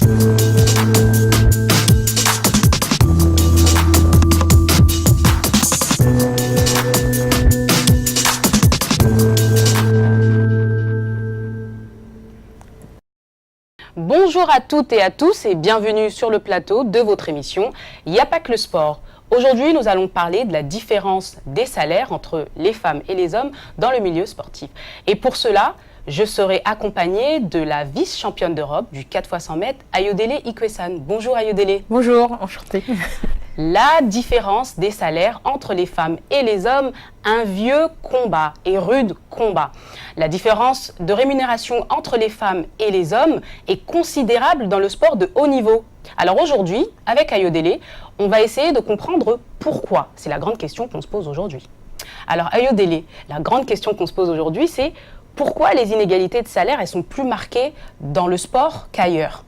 Bonjour à toutes et à tous et bienvenue sur le plateau de votre émission Y'a pas que le sport. Aujourd'hui, nous allons parler de la différence des salaires entre les femmes et les hommes dans le milieu sportif. Et pour cela, je serai accompagnée de la vice-championne d'Europe du 4x100 mètres, Ayodele Ikwesan. Bonjour Ayodele. Bonjour, enchantée. La différence des salaires entre les femmes et les hommes, un vieux combat et rude combat. La différence de rémunération entre les femmes et les hommes est considérable dans le sport de haut niveau. Alors aujourd'hui, avec Ayodele, on va essayer de comprendre pourquoi. C'est la grande question qu'on se pose aujourd'hui. Alors Ayodele, la grande question qu'on se pose aujourd'hui, c'est pourquoi les inégalités de salaire elles sont plus marquées dans le sport qu'ailleurs?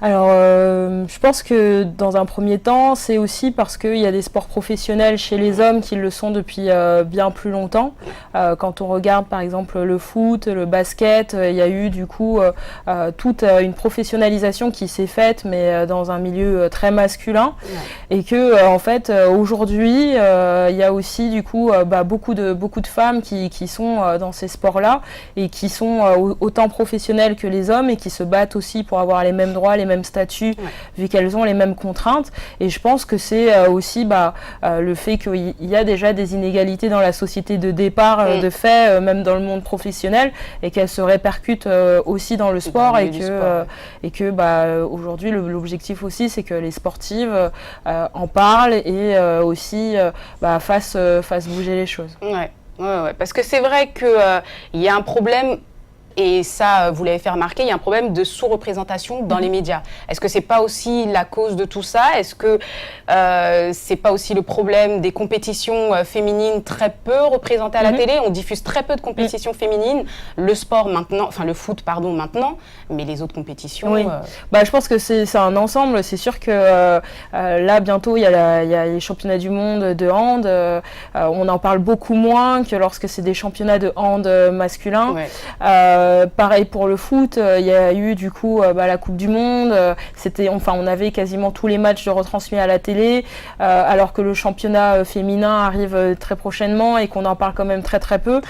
Alors, je pense que dans un premier temps, c'est aussi parce qu'il y a des sports professionnels chez les hommes qui le sont depuis bien plus longtemps. Quand on regarde par exemple le foot, le basket, il y a eu du coup toute une professionnalisation qui s'est faite, mais dans un milieu très masculin. Et que en fait, aujourd'hui, il y a aussi du coup beaucoup de femmes qui sont dans ces sports-là et qui sont autant professionnelles que les hommes et qui se battent aussi pour avoir les mêmes droits, les mêmes statuts, vu qu'elles ont les mêmes contraintes. Et je pense que c'est aussi le fait qu'il y a déjà des inégalités dans la société de départ, de fait, même dans le monde professionnel, et qu'elles se répercutent aussi dans le sport, et que aujourd'hui l'objectif aussi c'est que les sportives en parlent et aussi fassent bouger les choses. Ouais, parce que c'est vrai qu'il y a un problème. Et ça, vous l'avez fait remarquer, il y a un problème de sous-représentation dans les médias. Est-ce que c'est pas aussi la cause de tout ça? Est-ce que c'est pas aussi le problème des compétitions féminines très peu représentées à la télé? On diffuse très peu de compétitions féminines. Le sport maintenant, enfin le foot pardon maintenant, mais les autres compétitions... Oui. Je pense que c'est un ensemble. C'est sûr que là bientôt il y a les championnats du monde de hand. On en parle beaucoup moins que lorsque c'est des championnats de hand masculins. Pareil pour le foot, il y a eu du coup la Coupe du Monde, on avait quasiment tous les matchs de retransmis à la télé, alors que le championnat féminin arrive très prochainement et qu'on en parle quand même très peu.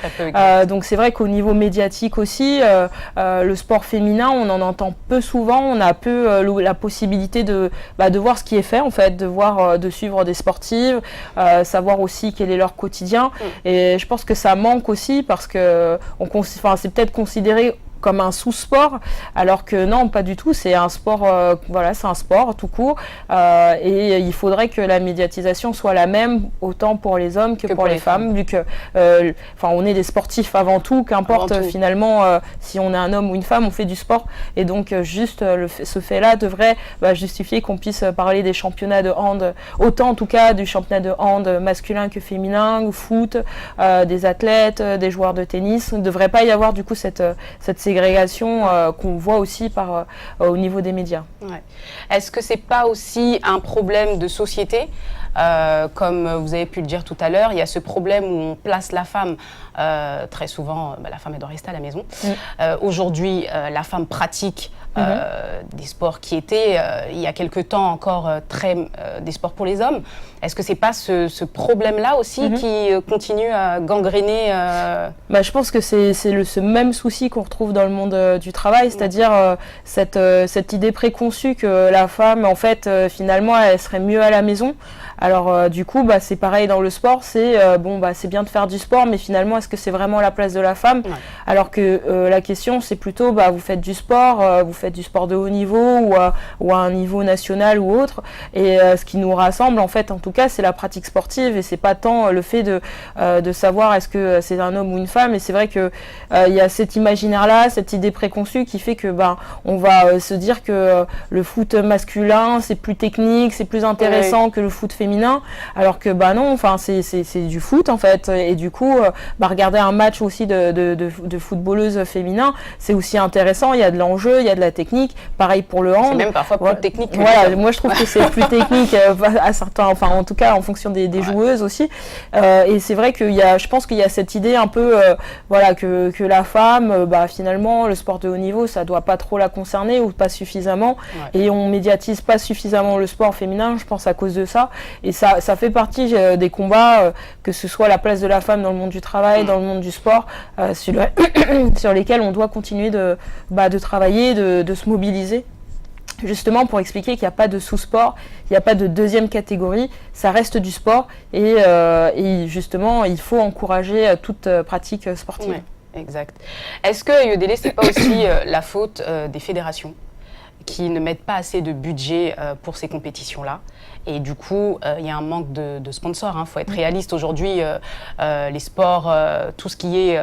Donc c'est vrai qu'au niveau médiatique aussi, le sport féminin, on en entend peu souvent, on a peu la possibilité de voir ce qui est fait en fait, de suivre des sportives, savoir aussi quel est leur quotidien. Et je pense que ça manque aussi parce que c'est peut-être considéré comme un sous-sport, alors que non, pas du tout, c'est un sport, c'est un sport tout court, et il faudrait que la médiatisation soit la même, autant pour les hommes que pour les femmes, vu que on est des sportifs avant tout, qu'importe finalement si on est un homme ou une femme, on fait du sport, et donc juste ce fait-là devrait justifier qu'on puisse parler des championnats de hand, autant en tout cas du championnat de hand masculin que féminin, ou foot, des athlètes, des joueurs de tennis. Il ne devrait pas y avoir du coup cette ségrégation qu'on voit aussi au niveau des médias. Est-ce que c'est pas aussi un problème de société? Comme vous avez pu le dire tout à l'heure, il y a ce problème où on place la femme, très souvent, la femme elle doit rester à la maison. Aujourd'hui, la femme pratique des sports qui étaient, il y a quelque temps encore, des sports pour les hommes. Est-ce que c'est pas ce problème-là aussi qui continue à gangréner Je pense que c'est ce même souci qu'on retrouve dans le monde du travail, c'est-à-dire cette idée préconçue que la femme, en fait, finalement, elle serait mieux à la maison. Alors du coup, c'est pareil dans le sport, c'est bien de faire du sport, mais finalement, est-ce que c'est vraiment la place de la femme? Alors que la question, c'est plutôt, vous faites du sport de haut niveau ou à un niveau national ou autre, et ce qui nous rassemble, en fait, en tout cas, c'est la pratique sportive, et c'est pas tant le fait de savoir est-ce que c'est un homme ou une femme. Et c'est vrai que il y a cet imaginaire-là, cette idée préconçue qui fait que on va se dire que le foot masculin, c'est plus technique, c'est plus intéressant que le foot féminin, alors que non, c'est du foot en fait, et du coup regarder un match aussi de footballeuses féminin, c'est aussi intéressant, il y a de l'enjeu, il y a de la technique. Pareil pour le hand. C'est même parfois plus technique que voilà, moi je trouve que c'est plus technique à certains, enfin en tout cas en fonction des joueuses aussi. Et c'est vrai je pense qu'il y a cette idée un peu, voilà, que la femme, finalement, le sport de haut niveau, ça doit pas trop la concerner ou pas suffisamment. Et on médiatise pas suffisamment le sport féminin, je pense à cause de ça. Et ça fait partie des combats, que ce soit la place de la femme dans le monde du travail, dans le monde du sport, sur lesquels on doit continuer de travailler, de se mobiliser. Justement pour expliquer qu'il n'y a pas de sous-sport, il n'y a pas de deuxième catégorie, ça reste du sport et justement il faut encourager toute pratique sportive. Ouais, exact. Est-ce que Yodélé, c'est pas aussi la faute des fédérations qui ne mettent pas assez de budget pour ces compétitions-là? Et du coup, il y a un manque de sponsors. Il faut être réaliste. Aujourd'hui, les sports, tout ce qui est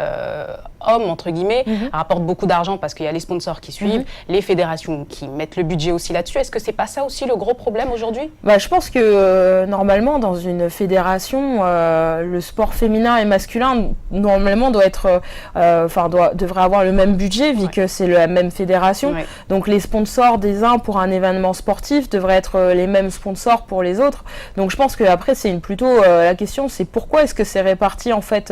hommes, entre guillemets, rapporte beaucoup d'argent parce qu'il y a les sponsors qui suivent, les fédérations qui mettent le budget aussi là-dessus. Est-ce que c'est pas ça aussi le gros problème aujourd'hui? Je pense que normalement, dans une fédération, le sport féminin et masculin, normalement, devrait avoir le même budget vu que c'est la même fédération. Donc les sponsors des uns pour un événement sportif devraient être les mêmes sponsors pour les autres. Donc je pense que après c'est plutôt la question, c'est pourquoi est-ce que c'est réparti en fait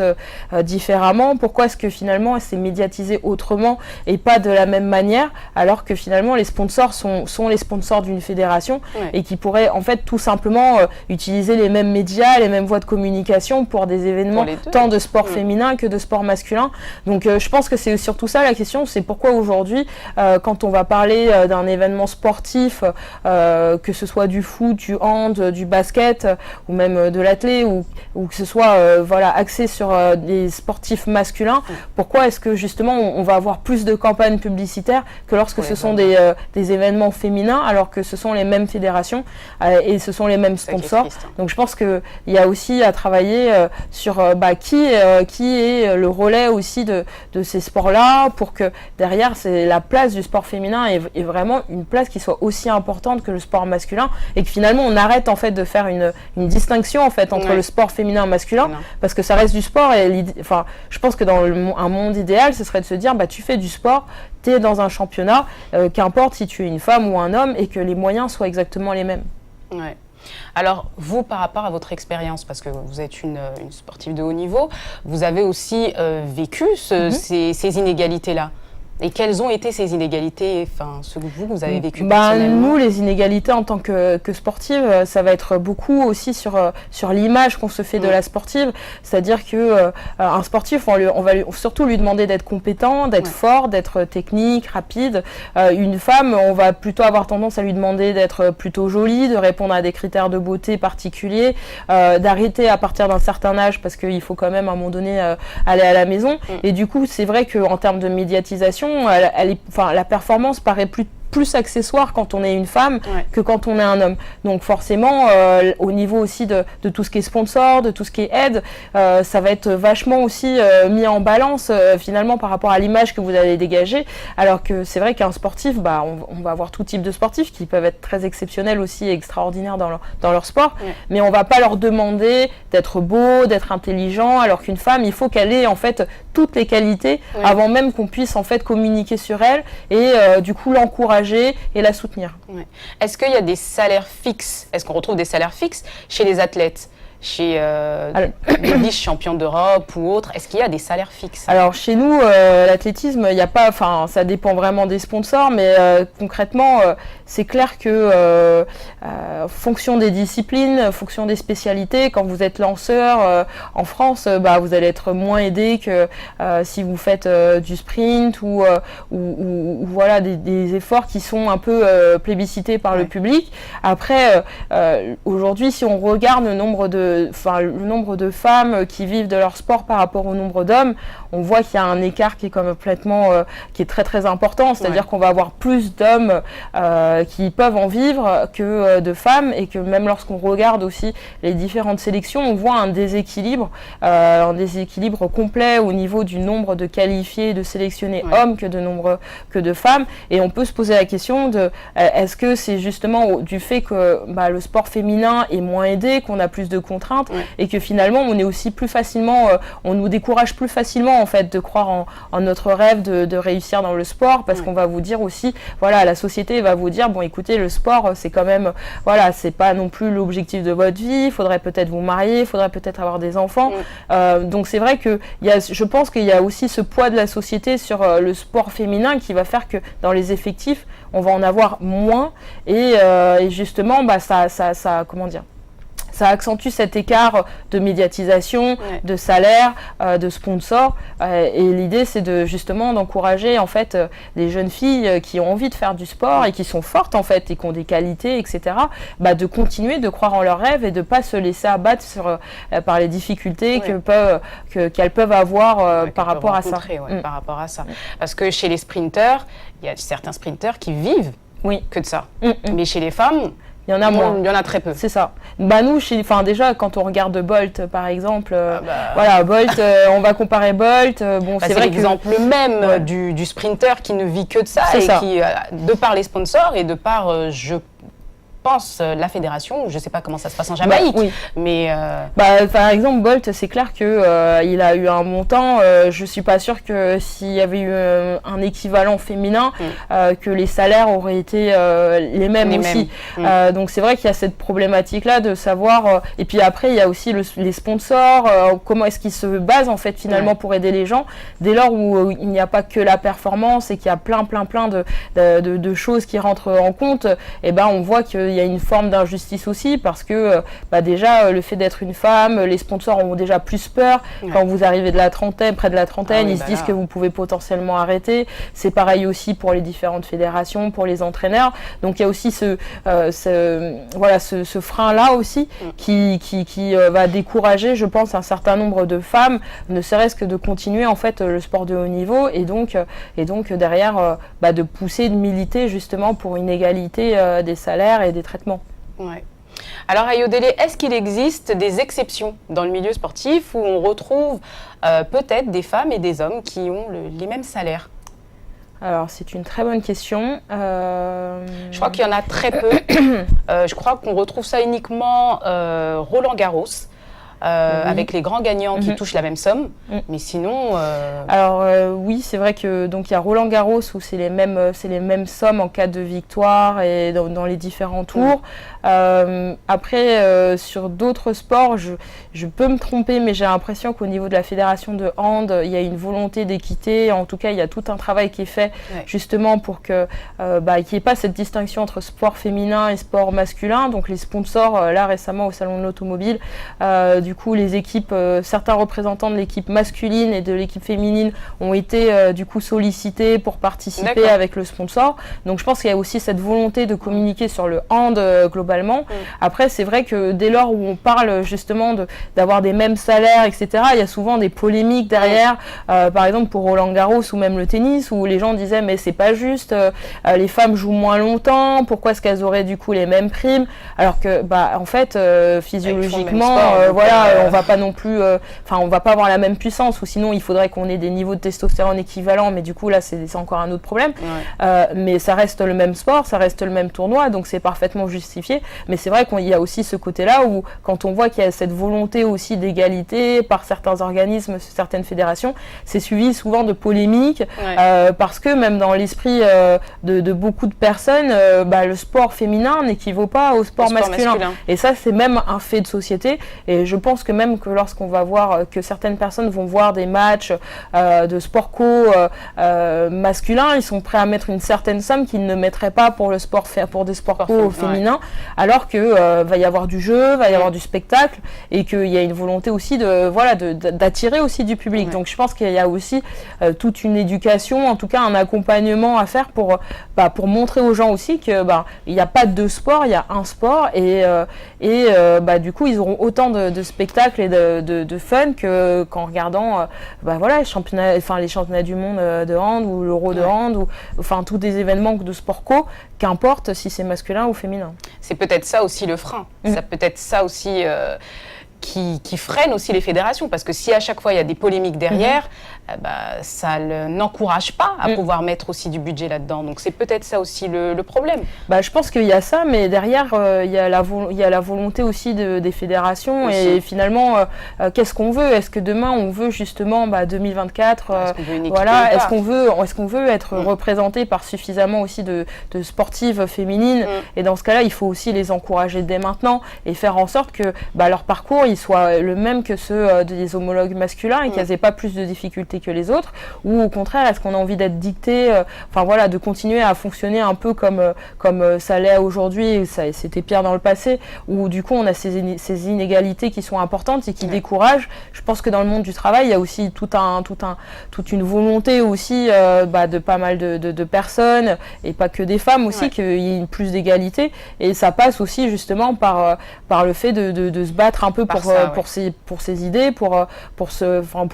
différemment, pourquoi est-ce que finalement c'est médiatisé autrement et pas de la même manière, alors que finalement les sponsors sont les sponsors d'une fédération et qui pourraient en fait tout simplement utiliser les mêmes médias, les mêmes voies de communication pour des événements tant de sport féminin que de sport masculin. Donc je pense que c'est surtout ça la question, c'est pourquoi aujourd'hui quand on va parler d'un événement sportif, que ce soit du foot, du hand, du basket ou même de l'athlé ou que ce soit axé sur des sportifs masculins, pourquoi est-ce que justement on va avoir plus de campagnes publicitaires que lorsque ce sont des événements féminins alors que ce sont les mêmes fédérations et ce sont les mêmes sponsors. Donc je pense qu'il y a aussi à travailler sur qui est le relais aussi de ces sports-là pour que derrière c'est la place du sport féminin est vraiment une place qui soit aussi importante que le sport masculin et que finalement on arrête en fait de faire une distinction en fait entre le sport féminin et masculin parce que ça reste du sport et je pense que dans un monde idéal ce serait de se dire tu fais du sport, tu es dans un championnat, qu'importe si tu es une femme ou un homme et que les moyens soient exactement les mêmes. Ouais. Alors, vous, par rapport à votre expérience, parce que vous êtes une sportive de haut niveau, vous avez aussi vécu ces inégalités-là. Et quelles ont été ces inégalités, ce que vous avez vécu personnellement? Nous, les inégalités en tant que sportive, ça va être beaucoup aussi sur l'image qu'on se fait de la sportive. C'est-à-dire que un sportif, on va surtout lui demander d'être compétent, d'être fort, d'être technique, rapide. Une femme, on va plutôt avoir tendance à lui demander d'être plutôt jolie, de répondre à des critères de beauté particuliers, d'arrêter à partir d'un certain âge parce qu'il faut quand même à un moment donné aller à la maison. Et du coup, c'est vrai qu'en termes de médiatisation, la performance paraît plus accessoire quand on est une femme que quand on est un homme. Donc forcément, au niveau aussi de tout ce qui est sponsor, de tout ce qui est aide, ça va être vachement aussi mis en balance finalement par rapport à l'image que vous allez dégager. Alors que c'est vrai qu'un sportif, on va avoir tout type de sportifs qui peuvent être très exceptionnels aussi et extraordinaires dans leur sport, mais on va pas leur demander d'être beau, d'être intelligent, alors qu'une femme, il faut qu'elle ait en fait toutes les qualités avant même qu'on puisse en fait communiquer sur elle et du coup l'encourager et la soutenir. Est-ce qu'il y a des salaires fixes? Est-ce qu'on retrouve des salaires fixes chez les athlètes? Chez les vice-champions d'Europe ou autres, est-ce qu'il y a des salaires fixes? Alors chez nous, l'athlétisme, il n'y a pas, ça dépend vraiment des sponsors, mais concrètement, c'est clair que fonction des disciplines, fonction des spécialités, quand vous êtes lanceur en France, vous allez être moins aidé que si vous faites du sprint ou voilà des efforts qui sont un peu plébiscités par le public. Après, aujourd'hui, si on regarde le nombre de femmes qui vivent de leur sport par rapport au nombre d'hommes, on voit qu'il y a un écart qui est complètement, qui est très très important. C'est-à-dire qu'on va avoir plus d'hommes qui peuvent en vivre que de femmes et que même lorsqu'on regarde aussi les différentes sélections, on voit un déséquilibre complet au niveau du nombre de qualifiés, de sélectionnés hommes que de femmes. Et on peut se poser la question de est-ce que c'est justement du fait que le sport féminin est moins aidé, qu'on a plus de contraintes et que finalement on est aussi plus facilement, on nous décourage plus facilement en fait de croire en notre rêve de réussir dans le sport parce qu'on va vous dire aussi, voilà, la société va vous dire, bon écoutez, le sport c'est quand même, voilà, c'est pas non plus l'objectif de votre vie, il faudrait peut-être vous marier, il faudrait peut-être avoir des enfants. Donc c'est vrai que je pense qu'il y a aussi ce poids de la société sur le sport féminin qui va faire que dans les effectifs, on va en avoir moins et justement, comment dire, ça accentue cet écart de médiatisation, de salaire, de sponsors. Et l'idée, c'est justement d'encourager en fait les jeunes filles qui ont envie de faire du sport et qui sont fortes en fait et qui ont des qualités, etc. De continuer de croire en leurs rêves et de pas se laisser abattre par les difficultés qu'elles peuvent avoir par rapport à ça. Par rapport à ça. Parce que chez les sprinteurs, il y a certains sprinteurs qui vivent que de ça. Mais chez les femmes, il y en a moins. Il y en a très peu. C'est ça. Nous, déjà, quand on regarde Bolt, par exemple, voilà, Bolt, on va comparer Bolt. C'est vrai l'exemple même du sprinter qui ne vit que de ça qui, de par les sponsors et de par, je pense, la fédération, je ne sais pas comment ça se passe en Jamaïque, mais... par exemple, Bolt, c'est clair qu'il il a eu un montant, je ne suis pas sûre que s'il y avait eu un équivalent féminin, que les salaires auraient été les mêmes aussi. Donc c'est vrai qu'il y a cette problématique-là de savoir... et puis après, il y a aussi les sponsors, comment est-ce qu'ils se basent en fait finalement pour aider les gens, dès lors où il n'y a pas que la performance et qu'il y a plein de choses qui rentrent en compte, et on voit qu'il y a une forme d'injustice aussi parce que déjà le fait d'être une femme, les sponsors ont déjà plus peur quand vous arrivez près de la trentaine, ils se disent que vous pouvez potentiellement arrêter. C'est pareil aussi pour les différentes fédérations, pour les entraîneurs. Donc il y a aussi ce frein-là aussi qui va décourager, je pense, un certain nombre de femmes, ne serait-ce que de continuer en fait le sport de haut niveau et donc derrière de pousser, de militer justement pour une égalité des salaires et des traitements. Alors Ayodele, est-ce qu'il existe des exceptions dans le milieu sportif où on retrouve peut-être des femmes et des hommes qui ont les mêmes salaires? Alors c'est une très bonne question. Je crois qu'il y en a très peu. Je crois qu'on retrouve ça uniquement Roland Garros. Avec les grands gagnants qui touchent la même somme, mais sinon... Alors oui, c'est vrai que donc il y a Roland Garros où c'est les mêmes sommes en cas de victoire et dans les différents tours. Après, sur d'autres sports, je peux me tromper, mais j'ai l'impression qu'au niveau de la fédération de hand, il y a une volonté d'équité. En tout cas, il y a tout un travail qui est fait justement pour qu'il n'y ait pas cette distinction entre sport féminin et sport masculin. Donc les sponsors, là récemment au Salon de l'Automobile, du coup, les équipes, certains représentants de l'équipe masculine et de l'équipe féminine ont été du coup sollicités pour participer avec le sponsor. Donc je pense qu'il y a aussi cette volonté de communiquer sur le hand globalement. Après, c'est vrai que dès lors où on parle justement d'avoir des mêmes salaires, etc., il y a souvent des polémiques derrière. Par exemple, pour Roland Garros ou même le tennis, où les gens disaient mais c'est pas juste, les femmes jouent moins longtemps, pourquoi est-ce qu'elles auraient du coup les mêmes primes? Alors que, en fait, physiologiquement, on va pas non plus, on va pas avoir la même puissance, ou sinon il faudrait qu'on ait des niveaux de testostérone équivalents, mais du coup là c'est encore un autre problème. Mais ça reste le même sport, ça reste le même tournoi, donc c'est parfaitement justifié. Mais c'est vrai qu'il y a aussi ce côté-là où quand on voit qu'il y a cette volonté aussi d'égalité par certains organismes, certaines fédérations, c'est suivi souvent de polémiques, parce que même dans l'esprit de beaucoup de personnes, le sport féminin n'équivaut pas au sport masculin. Et ça c'est même un fait de société. Et je pense que même que lorsqu'on va voir que certaines personnes vont voir des matchs de sport co masculins, ils sont prêts à mettre une certaine somme qu'ils ne mettraient pas pour des sports co féminins, alors que va y avoir du jeu, va y avoir du spectacle, et qu'il y a une volonté aussi d'attirer aussi du public. Donc je pense qu'il y a aussi toute une éducation, en tout cas un accompagnement à faire pour montrer aux gens aussi que il n'y a pas deux sports, il y a un sport, et du coup ils auront autant de spectacles et de fun qu'en regardant les championnats du monde de hand ou l'Euro de hand, ou tous des événements de sport co, qu'importe si c'est masculin ou féminin. C'est peut-être ça aussi le frein, ça peut être ça aussi qui freine aussi les fédérations, parce que si à chaque fois il y a des polémiques derrière, ça n'encourage pas à pouvoir mettre aussi du budget là-dedans. Donc c'est peut-être ça aussi le problème. Je pense qu'il y a ça, mais derrière, il y a la volonté aussi des fédérations. Aussi. Et finalement, qu'est-ce qu'on veut? Est-ce que demain, on veut justement 2024, est-ce qu'on veut être représenté par suffisamment aussi de sportives féminines? Et dans ce cas-là, il faut aussi les encourager dès maintenant et faire en sorte que leur parcours il soit le même que ceux des homologues masculins et qu'ils n'aient pas plus de difficultés que les autres, ou au contraire, est-ce qu'on a envie d'être dicté, de continuer à fonctionner un peu comme ça l'est aujourd'hui, c'était pire dans le passé, où du coup on a ces inégalités qui sont importantes et qui découragent. Je pense que dans le monde du travail, il y a aussi toute une volonté aussi de pas mal de personnes, et pas que des femmes aussi, qu'il y ait plus d'égalité, et ça passe aussi justement par le fait de se battre un peu pour ces idées, pour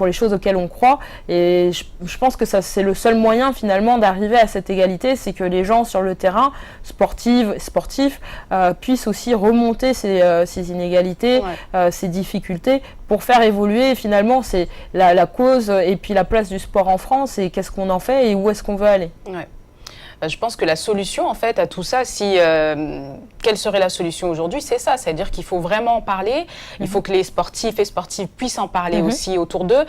les choses auxquelles on croit. Et je pense que ça, c'est le seul moyen finalement d'arriver à cette égalité, c'est que les gens sur le terrain, sportifs, puissent aussi remonter ces inégalités, ces difficultés, pour faire évoluer finalement c'est la cause et puis la place du sport en France, et qu'est-ce qu'on en fait et où est-ce qu'on veut aller. Je pense que la solution, en fait, à tout ça, quelle serait la solution aujourd'hui? C'est ça, c'est-à-dire qu'il faut vraiment en parler, il faut que les sportifs et sportives puissent en parler aussi autour d'eux,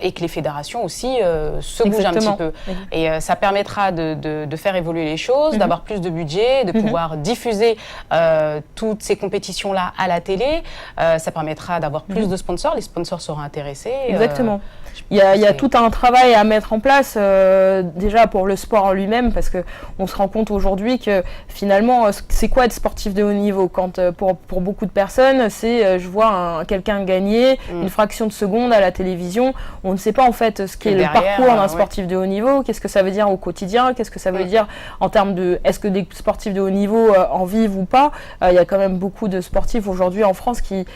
et que les fédérations aussi se bougent un petit peu. Et ça permettra de faire évoluer les choses, d'avoir plus de budget, de pouvoir diffuser toutes ces compétitions-là à la télé. Ça permettra d'avoir plus de sponsors, les sponsors seront intéressés. Exactement. Il y a tout un travail à mettre en place, déjà pour le sport en lui-même, parce qu'on se rend compte aujourd'hui que finalement, c'est quoi être sportif de haut niveau? Quand pour beaucoup de personnes, c'est je vois quelqu'un gagner une fraction de seconde à la télévision. On ne sait pas en fait ce qu'est le parcours d'un sportif de haut niveau, qu'est-ce que ça veut dire au quotidien, qu'est-ce que ça veut dire en termes de est-ce que des sportifs de haut niveau en vivent ou pas. Il y a quand même beaucoup de sportifs aujourd'hui en France qui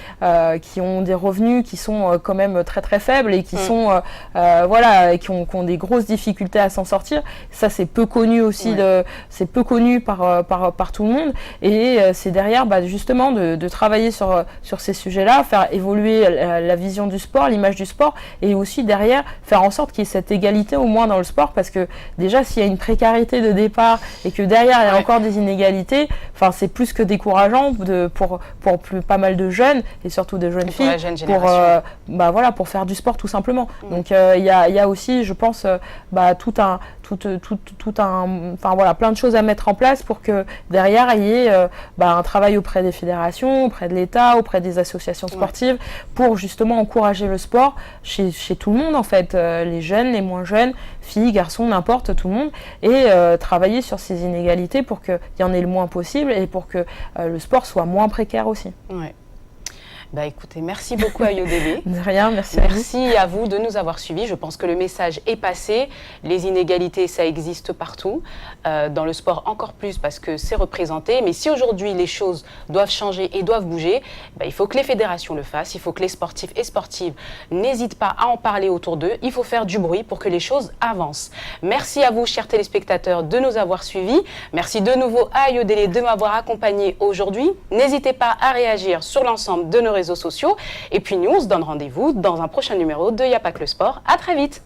ont des revenus qui sont quand même très très faibles et qui sont qui ont des grosses difficultés à s'en sortir. Ça, c'est peu connu aussi, c'est peu connu par tout le monde. Et c'est derrière, justement, de travailler sur ces sujets-là, faire évoluer la vision du sport, l'image du sport, et aussi derrière, faire en sorte qu'il y ait cette égalité au moins dans le sport, parce que déjà, s'il y a une précarité de départ et que derrière, il y a encore des inégalités, c'est plus que décourageant pour pas mal de jeunes, et surtout de jeunes filles, pour faire du sport tout simplement. Donc il y a aussi, je pense, plein de choses à mettre en place pour que derrière il y ait un travail auprès des fédérations, auprès de l'État, auprès des associations sportives, pour justement encourager le sport chez tout le monde en fait, les jeunes, les moins jeunes, filles, garçons, n'importe, tout le monde, et travailler sur ces inégalités pour qu'il y en ait le moins possible et pour que le sport soit moins précaire aussi. Écoutez, merci beaucoup Ayodele. De rien, merci à vous de nous avoir suivis. Je pense que le message est passé. Les inégalités, ça existe partout. Dans le sport, encore plus parce que c'est représenté. Mais si aujourd'hui les choses doivent changer et doivent bouger, il faut que les fédérations le fassent. Il faut que les sportifs et sportives n'hésitent pas à en parler autour d'eux. Il faut faire du bruit pour que les choses avancent. Merci à vous, chers téléspectateurs, de nous avoir suivis. Merci de nouveau à Ayodele de m'avoir accompagné aujourd'hui. N'hésitez pas à réagir sur l'ensemble de nos réseaux sociaux. Et puis nous, on se donne rendez-vous dans un prochain numéro de Y'a pas que le sport. À très vite.